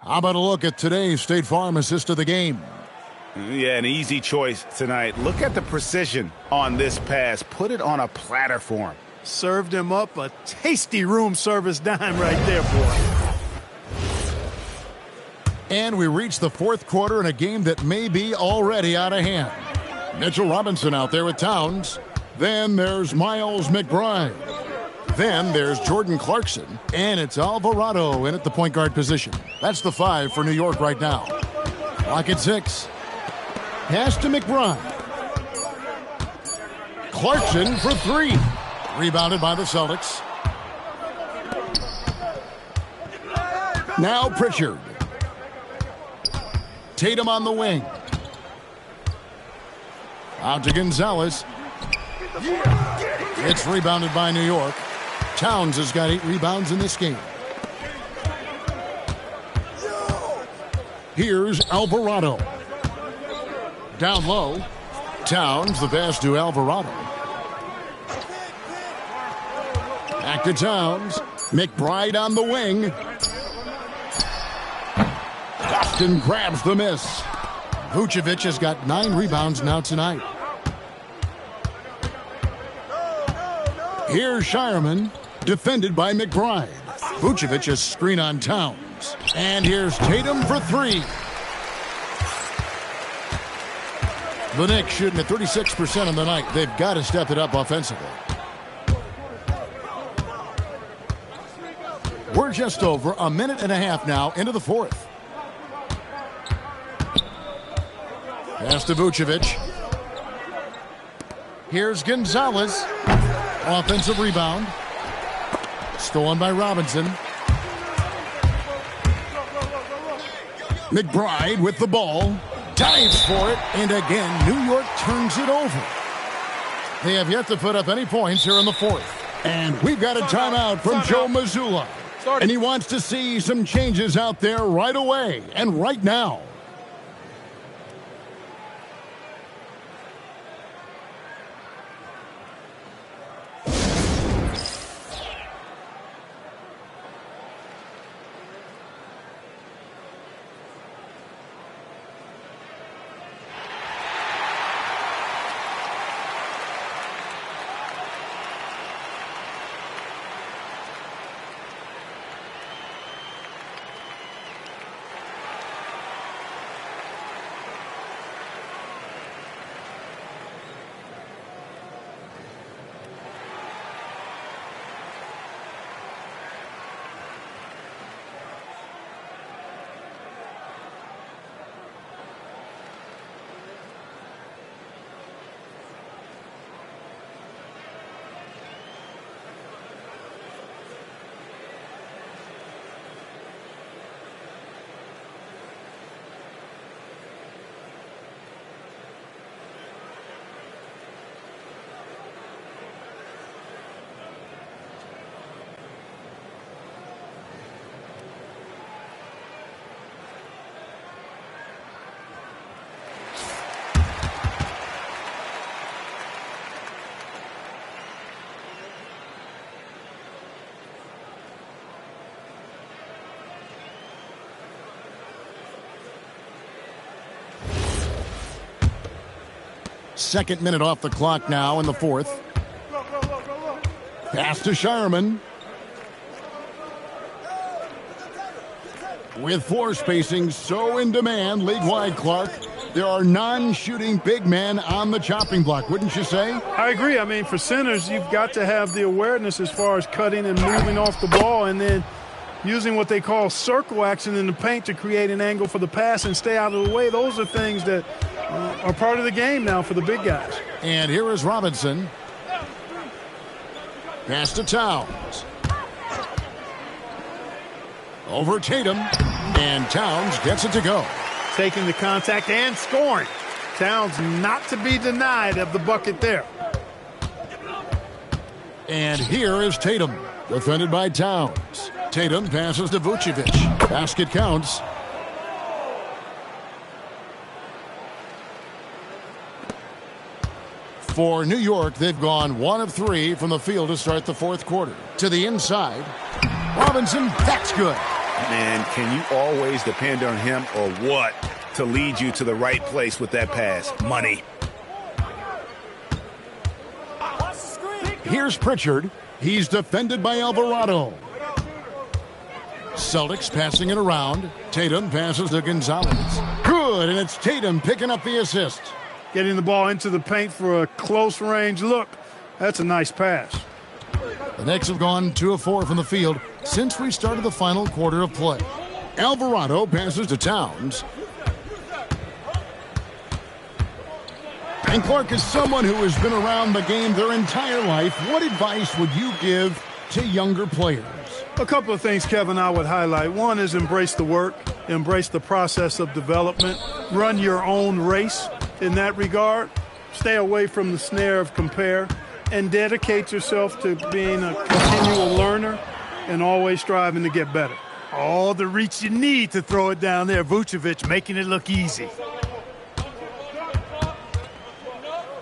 How about a look at today's State Farm assist of the game? Yeah, an easy choice tonight. Look at the precision on this pass. Put it on a platter for him. Served him up a tasty room service dime right there, boy. And we reach the fourth quarter in a game that may be already out of hand. Mitchell Robinson out there with Towns. Then there's Miles McBride. Then there's Jordan Clarkson, and it's Alvarado in at the point guard position. That's the 5 for New York right now. Clock at 6. Pass to McBride. Clarkson for 3. Rebounded by the Celtics. Now Pritchard. Tatum on the wing. Out to Gonzalez. It's rebounded by New York. Towns has got 8 rebounds in this game. Here's Alvarado. Down low. Towns, the pass to Alvarado. Back to Towns. McBride on the wing. Boston grabs the miss. Vucevic has got 9 rebounds now tonight. Here's Shireman, defended by McBride. Vucevic's screen on Towns. And here's Tatum for 3. The Knicks shooting at 36% on the night. They've got to step it up offensively. We're just over a minute and a half now into the fourth. Pass to Vucevic. Here's Gonzalez. Offensive rebound. Stolen by Robinson. McBride with the ball. Dives for it. And again, New York turns it over. They have yet to put up any points here in the fourth. And we've got a timeout from Joe Mazzulla. And he wants to see some changes out there right away and right now. Second minute off the clock now in the fourth. Pass to Shireman. With floor spacing so in demand league-wide, Clark, there are non-shooting big men on the chopping block, wouldn't you say? I agree. I mean, for centers, you've got to have the awareness as far as cutting and moving off the ball and then using what they call circle action in the paint to create an angle for the pass and stay out of the way. Those are things that are part of the game now for the big guys. And here is Robinson. Pass to Towns. Over Tatum. And Towns gets it to go. Taking the contact and scoring. Towns not to be denied of the bucket there. And here is Tatum. Defended by Towns. Tatum passes to Vucevic. Basket counts. For New York, they've gone 1 of 3 from the field to start the fourth quarter. To the inside. Robinson, that's good. Man, can you always depend on him or what to lead you to the right place with that pass? Money. Here's Pritchard. He's defended by Alvarado. Celtics passing it around. Tatum passes to Gonzalez. Good, and it's Tatum picking up the assist. Getting the ball into the paint for a close range look. That's a nice pass. The Knicks have gone 2 of 4 from the field since we started the final quarter of play. Alvarado passes to Towns. And Clark, is someone who has been around the game their entire life. What advice would you give to younger players? A couple of things, Kevin, I would highlight. One is embrace the work, embrace the process of development, run your own race in that regard. Stay away from the snare of compare, and dedicate yourself to being a continual learner and always striving to get better. All the reach you need to throw it down there. Vucevic making it look easy.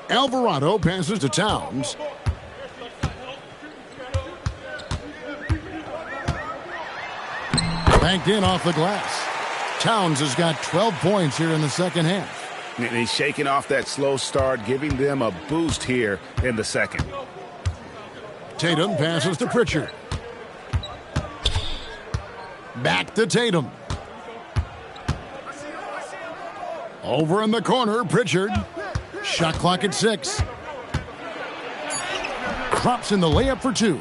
Alvarado passes to Towns. Banked in off the glass. Towns has got 12 points here in the second half. And he's shaking off that slow start, giving them a boost here in the second. Tatum passes to Pritchard. Back to Tatum. Over in the corner, Pritchard. Shot clock at 6. Drops in the layup for 2.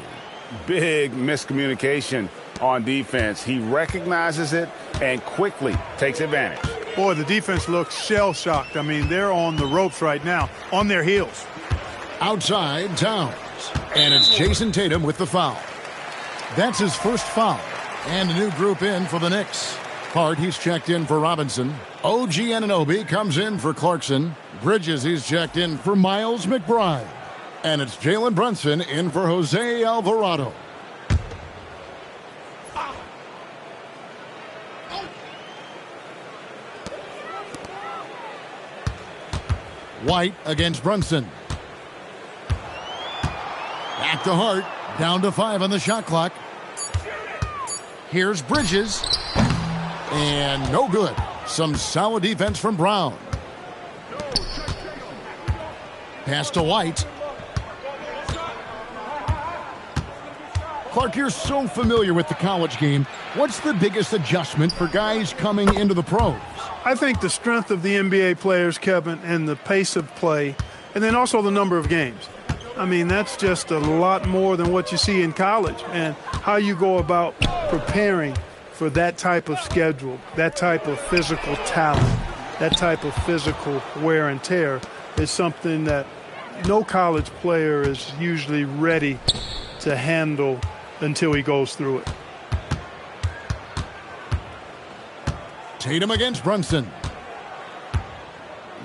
Big miscommunication on defense. He recognizes it and quickly takes advantage. Boy, the defense looks shell-shocked. I mean, they're on the ropes right now, on their heels. Outside, Towns. And it's Jason Tatum with the foul. That's his first foul. And a new group in for the Knicks. Hart, he's checked in for Robinson. OG Anunoby comes in for Clarkson. Bridges, he's checked in for Miles McBride. And it's Jalen Brunson in for Jose Alvarado. White against Brunson. Back to Hart. Down to 5 on the shot clock. Here's Bridges. And no good. Some solid defense from Brown. Pass to White. Clark, you're so familiar with the college game. What's the biggest adjustment for guys coming into the pros? I think the strength of the NBA players, Kevin, and the pace of play, and then also the number of games. I mean, that's just a lot more than what you see in college, and how you go about preparing for that type of schedule, that type of physical talent, that type of physical wear and tear is something that no college player is usually ready to handle until he goes through it. Tatum against Brunson.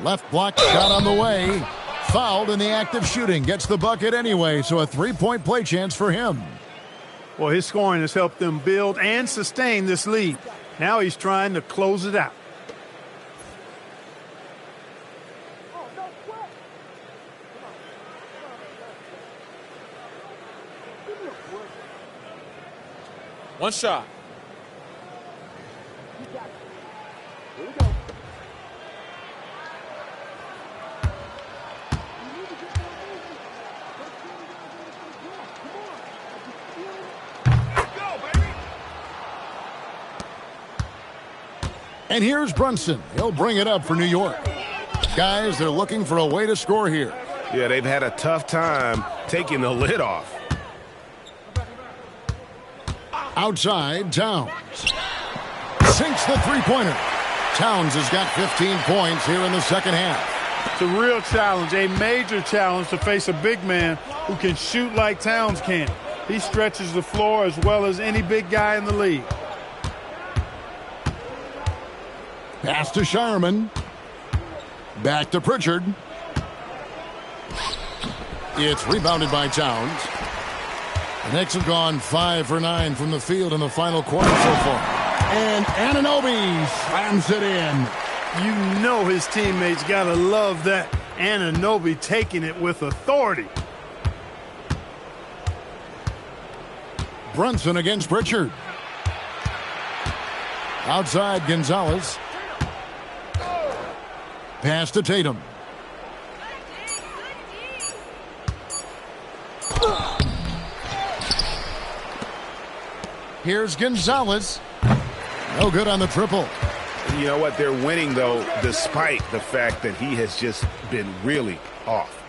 Left block shot on the way. Fouled in the act of shooting. Gets the bucket anyway, so a three-point play chance for him. Well, his scoring has helped them build and sustain this lead. Now he's trying to close it out. One shot. And here's Brunson. He'll bring it up for New York. Guys, they're looking for a way to score here. Yeah, they've had a tough time taking the lid off. Outside, Towns. Sinks the three-pointer. Towns has got 15 points here in the second half. It's a real challenge, a major challenge to face a big man who can shoot like Towns can. He stretches the floor as well as any big guy in the league. Pass to Shireman. Back to Pritchard. It's rebounded by Towns. The Knicks have gone 5 for 9 from the field in the final quarter so far. And Anunoby slams it in. You know his teammates got to love that. Anunoby taking it with authority. Brunson against Pritchard. Outside, Gonzalez. Pass to Tatum. Here's Gonzalez. No good on the triple. You know what? They're winning, though, despite the fact that he has just been really off.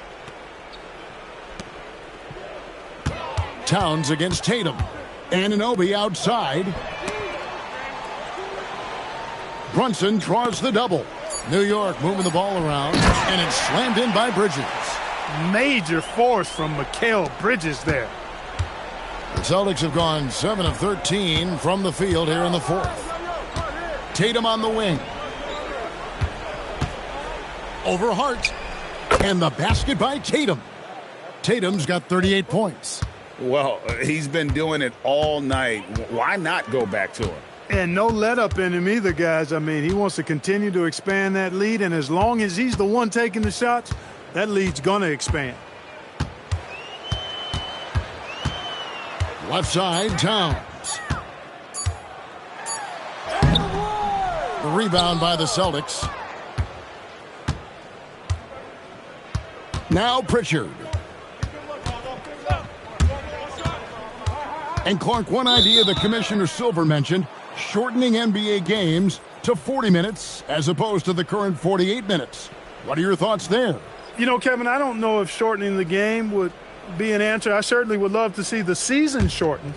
Towns against Tatum. Anunoby outside. Brunson draws the double. New York moving the ball around, and it's slammed in by Bridges. Major force from Mikal Bridges there. The Celtics have gone 7 of 13 from the field here in the fourth. Tatum on the wing. Over Hart. And the basket by Tatum. Tatum's got 38 points. Well, he's been doing it all night. Why not go back to him? And no let up in him either, guys. I mean, he wants to continue to expand that lead, and as long as he's the one taking the shots, that lead's going to expand. Left side, Towns. The rebound by the Celtics. Now Pritchard. And Clark, one idea that Commissioner Silver mentioned, shortening NBA games to 40 minutes as opposed to the current 48 minutes. What are your thoughts there? You know, Kevin, I don't know if shortening the game would be an answer. I certainly would love to see the season shortened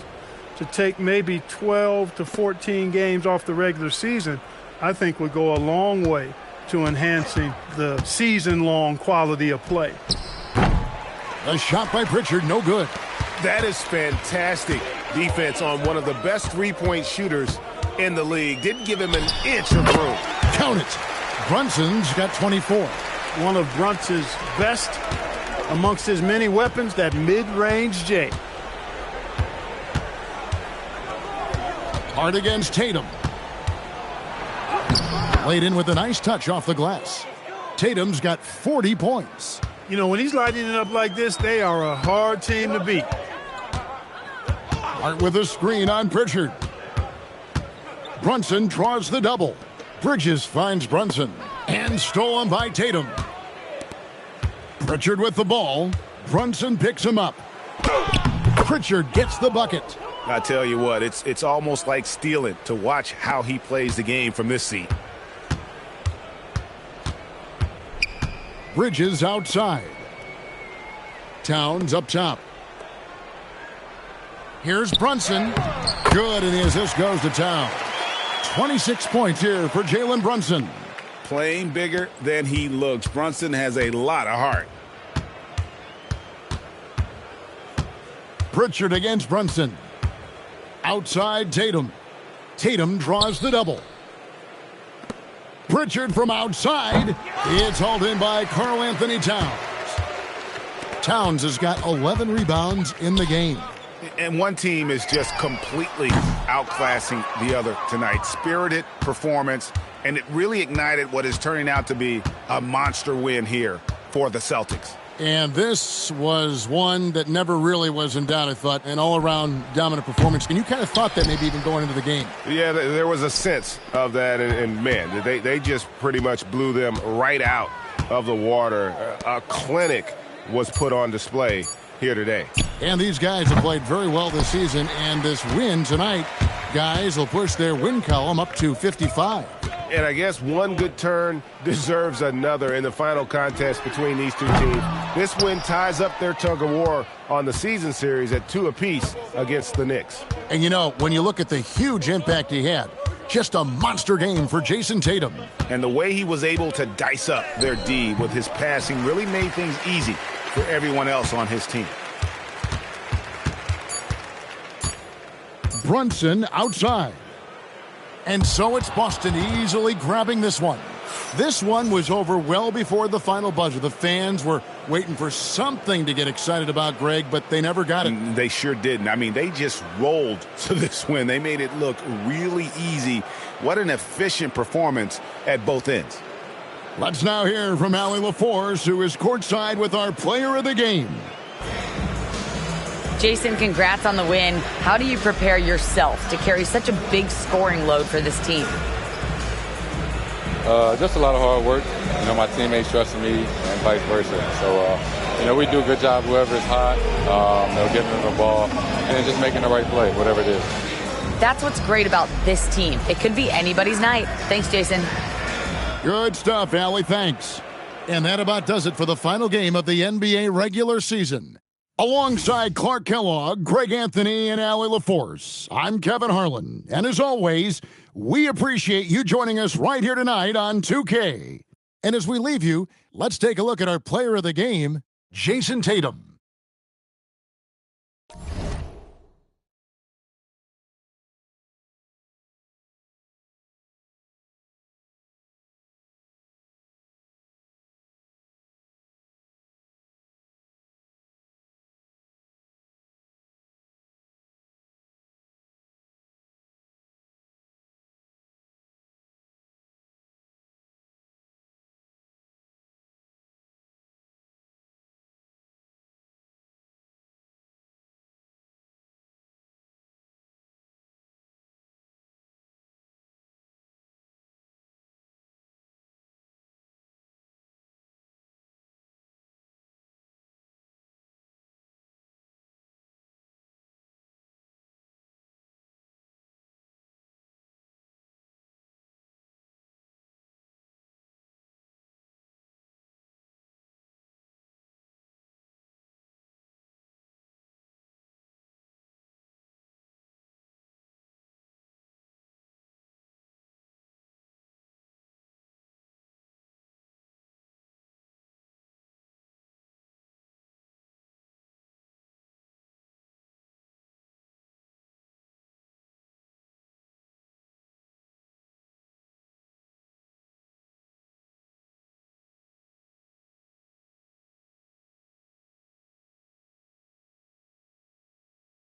to take maybe 12 to 14 games off the regular season. I think would go a long way to enhancing the season-long quality of play. A shot by Pritchard, no good. That is fantastic defense on one of the best three-point shooters in the league. Didn't give him an inch of room. Count it. Brunson's got 24. One of Brunson's best amongst his many weapons, that mid-range J. Hard against Tatum. Laid in with a nice touch off the glass. Tatum's got 40 points. You know, when he's lighting it up like this, they are a hard team to beat. Hart with a screen on Pritchard. Brunson draws the double. Bridges finds Brunson. And stolen by Tatum. Pritchard with the ball. Brunson picks him up. Pritchard gets the bucket. I tell you what, it's almost like stealing to watch how he plays the game from this seat. Bridges outside. Towns up top. Here's Brunson. Good, and the assist goes to Towns. 26 points here for Jalen Brunson. Playing bigger than he looks. Brunson has a lot of heart. Pritchard against Brunson. Outside Tatum. Tatum draws the double. Pritchard from outside. It's hauled in by Karl Anthony Towns. Towns has got 11 rebounds in the game. And one team is just completely outclassing the other tonight. Spirited performance, and it really ignited what is turning out to be a monster win here for the Celtics. And this was one that never really was in doubt, I thought, an all-around dominant performance. And you kind of thought that maybe even going into the game. Yeah, there was a sense of that, and man, they just pretty much blew them right out of the water. A clinic was put on display here today. And these guys have played very well this season, and this win tonight, guys, will push their win column up to 55. And I guess one good turn deserves another in the final contest between these two teams. This win ties up their tug of war on the season series at 2 apiece against the Knicks. And you know, when you look at the huge impact he had, just a monster game for Jason Tatum. And the way he was able to dice up their D with his passing really made things easy for everyone else on his team. Brunson outside. And so it's Boston easily grabbing this one. This one was over well before the final buzzer. The fans were waiting for something to get excited about, Greg, but they never got it. They sure didn't. I mean, they just rolled to this win. They made it look really easy. What an efficient performance at both ends. Let's now hear from Allie LaForce, who is courtside with our player of the game. Jason, congrats on the win. How do you prepare yourself to carry such a big scoring load for this team? Just a lot of hard work. You know, my teammates trusting me and vice versa. So, you know, we do a good job, whoever is hot, giving them the ball and just making the right play, whatever it is. That's what's great about this team. It could be anybody's night. Thanks, Jason. Good stuff, Allie. Thanks. And that about does it for the final game of the NBA regular season. Alongside Clark Kellogg, Greg Anthony, and Allie LaForce, I'm Kevin Harlan. And as always, we appreciate you joining us right here tonight on 2K. And as we leave you, let's take a look at our player of the game, Jason Tatum.